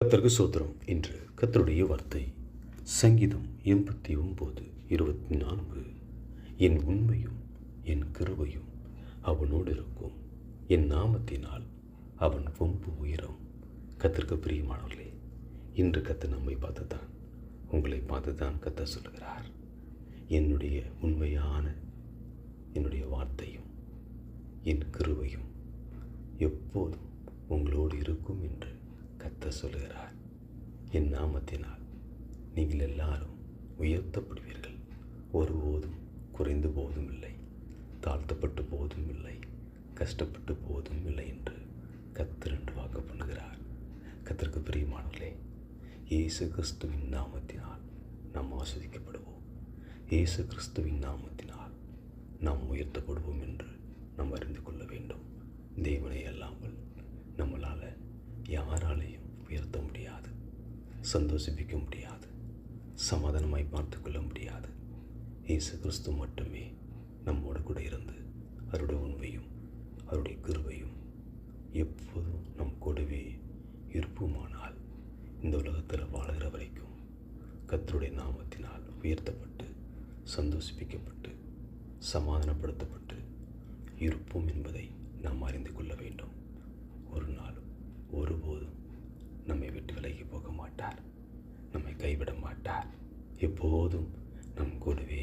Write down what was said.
கர்த்தருக்கு ஸ்தோத்திரம். இன்று கர்த்தருடைய வார்த்தை சங்கீதம் 89:24. என் உண்மையும் என் கிருபையும் அவனோடு இருக்கும், என் நாமத்தினால் அவன் கொம்பு உயரும். கர்த்தருக்கு பிரியமானவர்களே, இன்று கர்த்தர் நம்மை பார்த்துதான், உங்களை பார்த்துதான் கர்த்தர் சொல்லுகிறார். என்னுடைய உண்மையான என்னுடைய வார்த்தையும் என் கிருபையும் எப்போதும் உங்களோடு இருக்கும் என்று கர்த்தர் சொல்லுகிறார். என் நாமத்தினால் நீங்கள் எல்லாரும் உயர்த்தப்படுவீர்கள், ஒருபோதும் குறைந்து போவதும் இல்லை, தாழ்த்தப்பட்டு போவதும் இல்லை, கஷ்டப்பட்டு போவதும் இல்லை என்று கர்த்தர் என்று வாக்கு பண்ணுகிறார். கர்த்தருக்கு பிரியமானவர்களே, இயேசு கிறிஸ்துவின் நாமத்தினால் நாம் ஆஸ்வதிக்கப்படுவோம். இயேசு கிறிஸ்துவின் நாமத்தினால் நாம் உயர்த்தப்படுவோம் என்று நாம் அறிந்து கொள்ள வேண்டும். தேவனை அல்லாமல் நம்மளால் யாராலையும் உயர்த்த முடியாது, சந்தோஷிப்பிக்க முடியாது, சமாதானமாய் பார்த்து கொள்ள முடியாது. இயேசு கிறிஸ்து மட்டுமே நம்மோடு கூட இருந்து அவருடைய உண்மையும் அவருடைய கிருபையும் எப்போதும் நம் கூடவே இருப்புமானால் இந்த உலகத்தில் வாழ்கிற வரைக்கும் கர்த்தருடைய நாமத்தினால் உயர்த்தப்பட்டு சந்தோஷிப்பிக்கப்பட்டு சமாதானப்படுத்தப்பட்டு இருப்போம் என்பதை நாம் அறிந்து கொள்ள வேண்டும். ஒரு நாளும் ஒருபோதும் நம்மை விட்டு விலகி போக மாட்டார், நம்மை கைவிட மாட்டார், எப்போதும் நம் கூடவே